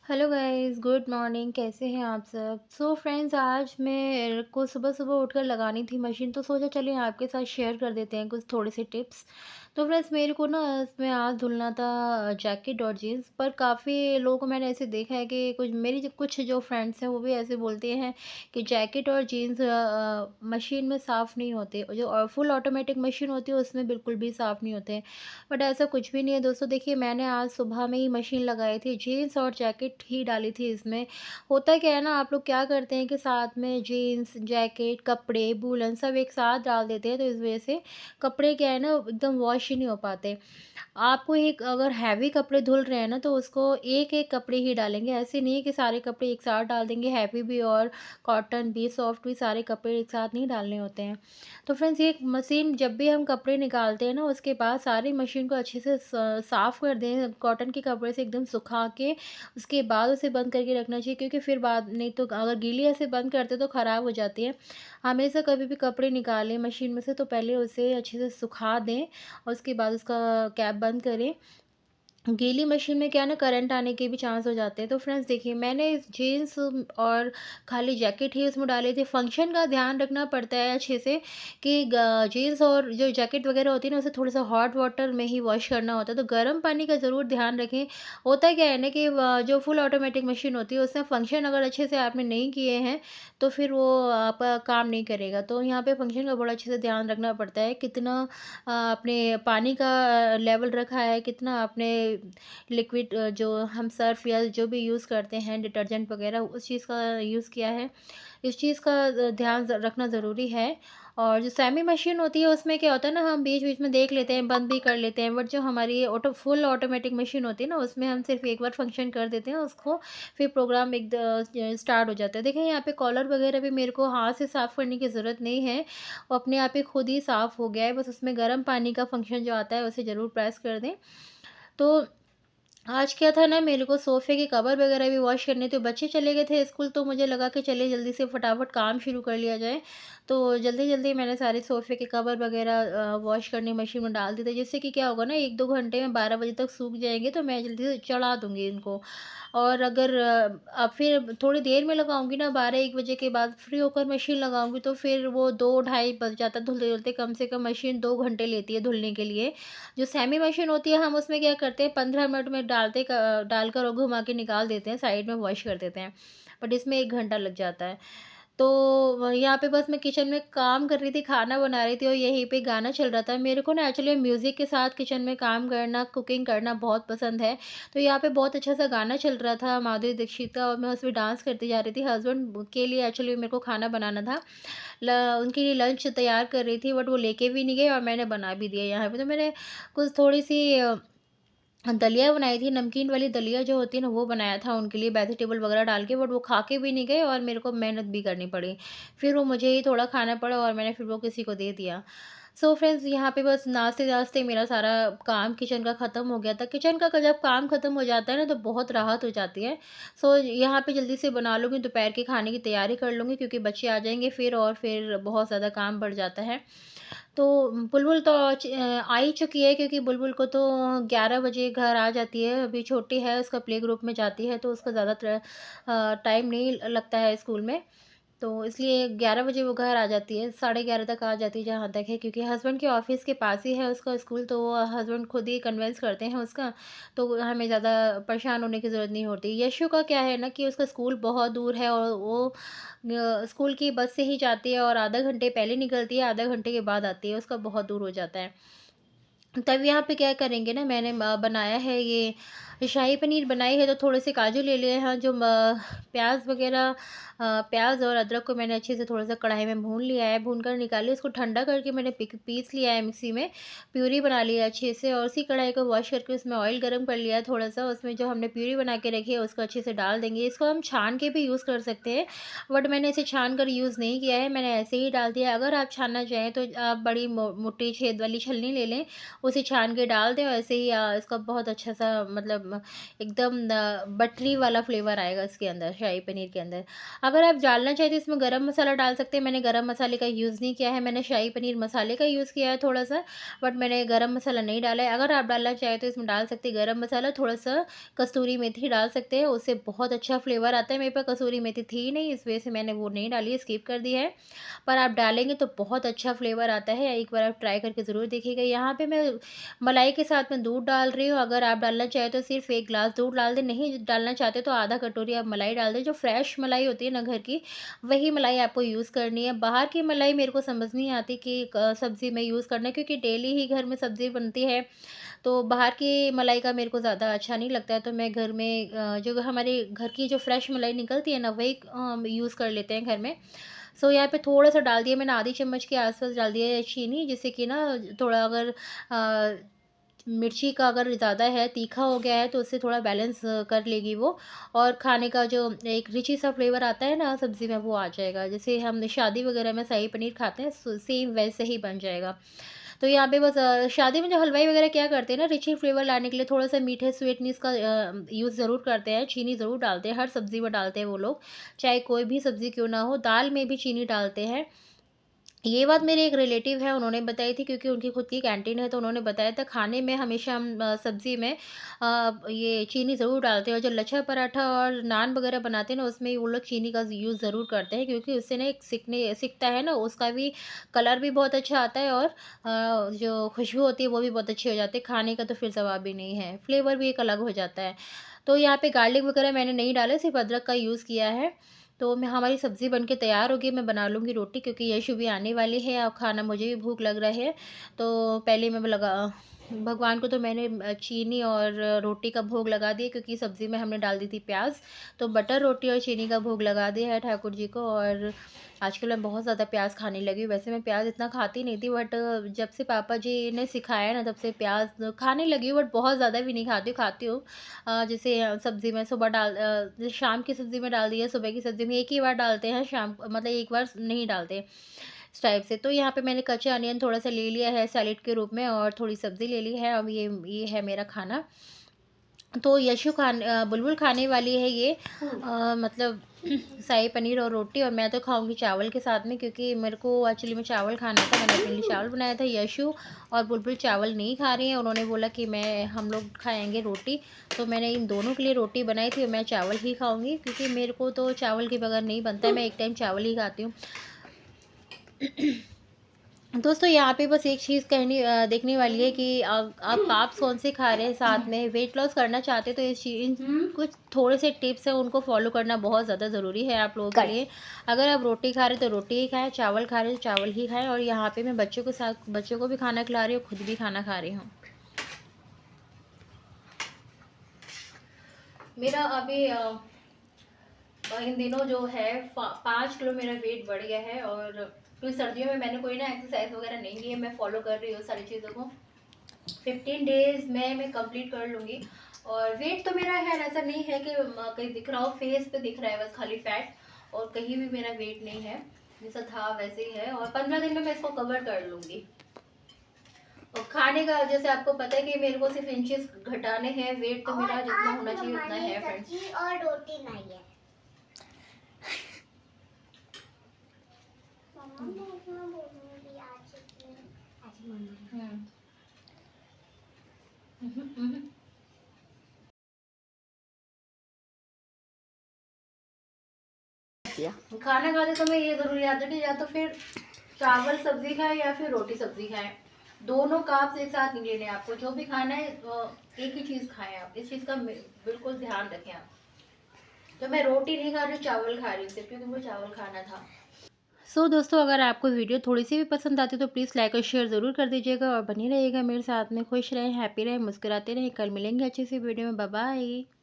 Hello guys, good morning. कैसे हैं आप सब? फ्रेंड्स, आज मेरे को सुबह-सुबह उठकर लगानी थी मशीन, तो सोचा चलिए आपके साथ शेयर कर देते हैं कुछ थोड़े से टिप्स। तो फ्रेंड्स, मेरे को ना इसमें आज धुलना था जैकेट और जीन्स, पर काफ़ी लोगों को मैंने ऐसे देखा है कि कुछ जो फ्रेंड्स हैं वो भी ऐसे बोलते हैं कि जैकेट और जीन्स मशीन में साफ़ नहीं होते, और जो फुल ऑटोमेटिक मशीन होती है उसमें बिल्कुल भी साफ़ नहीं होते। बट ऐसा कुछ भी नहीं है दोस्तों। देखिए, मैंने आज सुबह में ही मशीन लगाई थी, जीन्स और जैकेट ही डाली थी इसमें। होता क्या है ना, आप लोग क्या करते हैं कि साथ में जीन्स, जैकेट, कपड़े, वूलन सब एक साथ डाल देते हैं, तो इस वजह से कपड़े क्या है ना एकदम वॉश ही नहीं हो पाते। आपको एक अगर हैवी कपड़े धुल रहे हैं ना, तो उसको एक-एक कपड़े ही डालेंगे। ऐसे नहीं है कि सारे कपड़े एक साथ डाल देंगे, हैवी भी और कॉटन भी, सॉफ्ट भी, सारे कपड़े एक साथ नहीं डालने होते हैं। तो फ्रेंड्स, ये मशीन जब भी हम कपड़े निकालते हैं ना, उसके बाद सारी मशीन को अच्छे से साफ़ कर दें, कॉटन के कपड़े से एकदम सुखा के उसके बाद उसे बंद करके रखना चाहिए, क्योंकि फिर बाद नहीं तो अगर गीली ऐसे बंद करते तो ख़राब हो जाती है। हमेशा कभी भी कपड़े निकालें मशीन में से तो पहले उसे अच्छे से सुखा दें और उसके बाद उसका कैप बंद करें। गीली मशीन में क्या है ना, करंट आने के भी चांस हो जाते हैं। तो फ्रेंड्स देखिए, मैंने इस जीन्स और खाली जैकेट ही उसमें डाले थे। फंक्शन का ध्यान रखना पड़ता है अच्छे से कि जीन्स और जो जैकेट वगैरह होती है ना, उसे थोड़ा सा हॉट वाटर में ही वॉश करना होता है, तो गर्म पानी का ज़रूर ध्यान रखें। होता क्या है ना कि जो फुल ऑटोमेटिक मशीन होती है उसमें फंक्शन अगर अच्छे से आपने नहीं किए हैं तो फिर वो आपका काम नहीं करेगा। तो यहाँ पे फंक्शन का बड़ा अच्छे से ध्यान रखना पड़ता है, कितना आपने पानी का लेवल रखा है, कितना आपने लिक्विड जो हम सर्फ़ या जो भी यूज़ करते हैं डिटर्जेंट वग़ैरह, उस चीज़ का यूज़ किया है। इस चीज़ का ध्यान रखना ज़रूरी है। और जो सेमी मशीन होती है उसमें क्या होता है ना, हम बीच-बीच में देख लेते हैं, बंद भी कर लेते हैं। बट जो हमारी फुल ऑटोमेटिक मशीन होती है ना, उसमें हम सिर्फ़ एक बार फंक्शन कर देते हैं उसको, फिर प्रोग्राम स्टार्ट हो जाता है। देखिए, यहाँ पे कॉलर वग़ैरह भी मेरे को हाथ से साफ़ करने की ज़रूरत नहीं है, वो अपने आप ही खुद ही साफ़ हो गया है। बस उसमें गर्म पानी का फंक्शन जो आता है उसे ज़रूर प्रेस कर दें। तो आज क्या था ना, मेरे को सोफ़े के कवर वगैरह भी वॉश करने थे। बच्चे चले गए थे स्कूल, तो मुझे लगा कि चलिए जल्दी से फटाफट काम शुरू कर लिया जाए। तो जल्दी-जल्दी मैंने सारे सोफ़े के कवर वगैरह वॉश करने मशीन में डाल दिए थे, जिससे कि क्या होगा ना, 1-2 घंटे में 12 बजे तक सूख जाएँगे, तो मैं जल्दी से चढ़ा दूँगी इनको। और अगर अब फिर थोड़ी देर में लगाऊँगी ना, 12-1 बजे के बाद फ्री होकर मशीन लगाऊँगी, तो फिर वो 2 ढाई बज जाता है धुलते-धुलते। कम से कम मशीन 2 घंटे लेती है धुलने के लिए। जो सेमी मशीन होती है, हम उसमें क्या करते हैं, 15 मिनट में डालकर और घुमा के निकाल देते हैं, साइड में वॉश कर देते हैं। बट इसमें 1 घंटा लग जाता है। तो यहाँ पे बस मैं किचन में काम कर रही थी, खाना बना रही थी और यहीं पे गाना चल रहा था। मेरे को ना एक्चुअली म्यूज़िक के साथ किचन में काम करना, कुकिंग करना बहुत पसंद है। तो यहाँ पे बहुत अच्छा-सा गाना चल रहा था माधुरी दीक्षित का, और मैं उसमें डांस करती जा रही थी। हस्बैंड के लिए एक्चुअली मेरे को खाना बनाना था। उनके लिए लंच तैयार कर रही थी, बट वो लेके भी नहीं गए और मैंने बना भी दिया यहाँ पे। तो मैंने कुछ थोड़ी-सी दलिया बनाई थी, नमकीन वाली दलिया जो होती है ना, वो बनाया था उनके लिए वेजिटेबल वगैरह डाल के, बट वो खा के भी नहीं गए और मेरे को मेहनत भी करनी पड़ी। फिर वो मुझे ही थोड़ा खाना पड़ा और मैंने फिर वो किसी को दे दिया। फ्रेंड्स, यहाँ पे बस नाश्ते-वास्ते मेरा सारा काम किचन का ख़त्म हो गया था। किचन का जब काम ख़त्म हो जाता है ना, तो बहुत राहत हो जाती है। यहाँ पे जल्दी से बना लूँगी, दोपहर के खाने की तैयारी कर लूँगी, क्योंकि बच्चे आ जाएँगे फिर, और फिर बहुत ज़्यादा काम बढ़ जाता है। तो बुलबुल तो आ ही चुकी है, क्योंकि बुलबुल को तो 11 बजे घर आ जाती है। अभी छोटी है, उसका प्ले ग्रुप में जाती है, तो उसका ज़्यादातर टाइम नहीं लगता है स्कूल में। तो इसलिए 11 बजे वो घर आ जाती है, साढ़े 11 तक आ जाती है जहाँ तक है, क्योंकि हस्बैंड के ऑफ़िस के पास ही है उसका स्कूल, तो वो हस्बैंड खुद ही कन्विंस करते हैं उसका, तो हमें ज़्यादा परेशान होने की ज़रूरत नहीं होती। यशु का क्या है ना कि उसका स्कूल बहुत दूर है, और वो स्कूल की बस से ही जाती है और आधा घंटे पहले निकलती है, आधा घंटे के बाद आती है, उसका बहुत दूर हो जाता है। तब यहाँ पे क्या करेंगे ना, मैंने बनाया है ये शाही पनीर बनाई है, तो थोड़े से काजू ले लिए हैं, जो प्याज़ वग़ैरह, प्याज़ और अदरक को मैंने अच्छे से थोड़ा-सा कढ़ाई में भून लिया है, भूनकर निकाल लिया, उसको ठंडा करके मैंने पीस लिया है मिक्सी में, प्यूरी बना लिया है अच्छे से, और उसी कढ़ाई को वॉश करके उसमें ऑयल गरम कर लिया है थोड़ा-सा, उसमें जो हमने प्यूरी बना के रखी है उसको अच्छे से डाल देंगे। इसको हम छान के भी यूज़ कर सकते हैं, बट मैंने इसे छान कर यूज़ नहीं किया है, मैंने ऐसे ही डाल दिया है। अगर आप छानना चाहें तो आप बड़ी मोटी छेद वाली छलनी ले लें, उसे छान के डाल दें, और ऐसे ही इसका बहुत अच्छा-सा मतलब एकदम बटरी वाला फ्लेवर आएगा इसके अंदर, शाही पनीर के अंदर। अगर आप डालना चाहें तो इसमें गरम मसाला डाल सकते हैं, मैंने गरम मसाले का यूज़ नहीं किया है, मैंने शाही पनीर मसाले का यूज़ किया है थोड़ा-सा, बट मैंने गरम मसाला नहीं डाला है। अगर आप डालना चाहें तो इसमें डाल सकते हैं गरम मसाला, थोड़ा-सा कसूरी मेथी डाल सकते हैं, उससे बहुत अच्छा फ्लेवर आता है। मेरे पास कसूरी मेथी थी ही नहीं, इस वजह से मैंने वो नहीं डाली है, स्किप कर दिया है। पर आप डालेंगे तो बहुत अच्छा फ्लेवर आता है, एक बार आप ट्राई करके ज़रूर देखिएगा। यहाँ पे मैं मलाई के साथ में दूध डाल रही हूँ, अगर आप डालना चाहें तो सिर्फ़ 1 ग्लास दूध डाल दें, नहीं डालना चाहते तो आधा कटोरी आप मलाई डाल दें। जो फ्रेश मलाई होती है ना घर की, वही मलाई आपको यूज़ करनी है। बाहर की मलाई मेरे को समझ नहीं आती कि सब्ज़ी में यूज़ करना है, क्योंकि डेली ही घर में सब्ज़ी बनती है, तो बाहर की मलाई का मेरे को ज़्यादा अच्छा नहीं लगता है। तो मैं घर में जो हमारे घर की जो फ्रेश मलाई निकलती है ना, वही यूज़ कर लेते हैं घर में। सो यहाँ पे थोड़ा-सा डाल दिया मैंने, आधी चम्मच के आस-पास डाल दिया है चीनी, जिससे कि ना थोड़ा अगर मिर्ची का अगर ज़्यादा है, तीखा हो गया है, तो उससे थोड़ा बैलेंस कर लेगी वो, और खाने का जो एक रिची सा फ्लेवर आता है ना सब्ज़ी में, वो आ जाएगा। जैसे हम शादी वगैरह में शाही पनीर खाते हैं, सेम वैसे ही बन जाएगा। तो यहाँ पे बस शादी में जो हलवाई वगैरह क्या करते हैं ना, रिची फ्लेवर लाने के लिए थोड़ा-सा मीठे स्वीटनेस का यूज़ ज़रूर करते हैं, चीनी ज़रूर डालते हैं, हर सब्ज़ी में डालते हैं वो लोग, चाहे कोई भी सब्ज़ी क्यों ना हो, दाल में भी चीनी डालते हैं। ये बात मेरे एक रिलेटिव है, उन्होंने बताई थी, क्योंकि उनकी खुद की कैंटीन है, तो उन्होंने बताया था खाने में हमेशा हम सब्ज़ी में ये चीनी ज़रूर डालते हैं, और जो लच्छा पराठा और नान वग़ैरह बनाते हैं ना, उसमें वो लोग चीनी का यूज़ ज़रूर करते हैं, क्योंकि उससे ना एक सिकता है ना, उसका भी कलर भी बहुत अच्छा आता है, और जो खुशबू होती है वो भी बहुत अच्छी हो जाती है। खाने का तो फिर जवाब ही नहीं है, फ्लेवर भी एक अलग हो जाता है। तो यहाँ पे गार्लिक वग़ैरह मैंने नहीं डाला, सिर्फ़ अदरक का यूज़ किया है। तो मैं हमारी सब्ज़ी बनके तैयार हो गई, मैं बना लूँगी रोटी, क्योंकि यशु भी आने वाले हैं और खाना मुझे भी भूख लग रहा है। तो पहले मैं लगा भगवान को तो मैंने चीनी और रोटी का भोग लगा दिया, क्योंकि सब्ज़ी में हमने डाल दी थी प्याज़। तो बटर रोटी और चीनी का भोग लगा दिया है ठाकुर जी को। और आजकल मैं बहुत ज़्यादा प्याज़ खाने लगी हूँ। वैसे मैं प्याज़ इतना खाती नहीं थी, बट जब से पापा जी ने सिखाया ना, तब से प्याज़ खाने लगी हूँ, बट बहुत ज़्यादा भी नहीं खाती हूँ। जैसे सब्ज़ी में सुबह जैसे शाम की सब्ज़ी में डाल दिया, सुबह की सब्ज़ी में एक ही बार डालते हैं, शाम मतलब एक बार नहीं डालते, इस टाइप से। तो यहाँ पे मैंने कच्चा अनियन थोड़ा-सा ले लिया है सैलेड के रूप में, और थोड़ी सब्ज़ी ले ली है। अब ये है मेरा खाना। तो बुलबुल खाने वाली है ये, मतलब शाही पनीर और रोटी, और मैं तो खाऊँगी चावल के साथ में, क्योंकि मेरे को एक्चुअली में चावल खाना था, मैंने अपने लिए चावल बनाया था। यशु और बुलबुल चावल नहीं खा रही हैं, उन्होंने बोला कि हम लोग खाएँगे रोटी, तो मैंने इन दोनों के लिए रोटी बनाई थी, और मैं चावल ही खाऊँगी, क्योंकि मेरे को तो चावल के बगैर नहीं बनता है, मैं एक टाइम चावल ही खाती हूँ। दोस्तों यहाँ पे बस एक चीज़ देखने वाली है कि आप कार्ब्स कौन से खा रहे हैं, साथ में वेट लॉस करना चाहते हैं, तो कुछ थोड़े से टिप्स हैं, उनको फॉलो करना बहुत ज़्यादा ज़रूरी है आप लोगों के लिए। अगर आप रोटी खा रहे हैं तो रोटी ही खाएं, चावल खा रहे हैं तो चावल ही खाएं, और यहाँ पे मैं बच्चों को भी खाना खिला रही हूँ, खुद भी खाना खा रही हूँ। मेरा अभी इन दिनों जो है 5 किलो मेरा वेट बढ़ गया है, और क्योंकि सर्दियों में मैंने कोई ना एक्सरसाइज वगैरह नहीं की है, मैं फॉलो कर रही हूँ सारी चीज़ों को। 15 डेज़ में मैं कंप्लीट कर लूँगी। और वेट तो मेरा है, ऐसा नहीं है कि कहीं दिख रहा हो, फेस पे दिख रहा है बस खाली फैट, और कहीं भी मेरा वेट नहीं है, जैसा था वैसे ही है, और 15 दिन में मैं इसको कवर कर लूँगी। और खाने का जैसे आपको पता है कि मेरे को सिर्फ इंचेस घटाने हैं, वेट तो मेरा जितना होना चाहिए उतना है फ्रेंड्स। और रोटी नहीं है। खाना खाते समय ये जरूर याद रखें, या तो फिर चावल सब्जी खाएं या फिर रोटी सब्जी खाएं, दोनों कार्ब्स एक साथ नहीं लेने। आपको जो भी खाना है एक ही चीज़ खाएं, आप इस चीज़ का बिल्कुल ध्यान रखें आप। तो मैं रोटी नहीं खा रही हूँ, चावल खा रही हूँ सिर्फ, क्योंकि मुझे चावल खाना था। दोस्तों अगर आपको वीडियो थोड़ी सी भी पसंद आती है तो प्लीज़ लाइक और शेयर ज़रूर कर दीजिएगा, और बनी रहिएगा मेरे साथ में। खुश रहें, हैप्पी रहें, मुस्कुराते रहें। कल मिलेंगे अच्छी सी वीडियो में। Bye bye.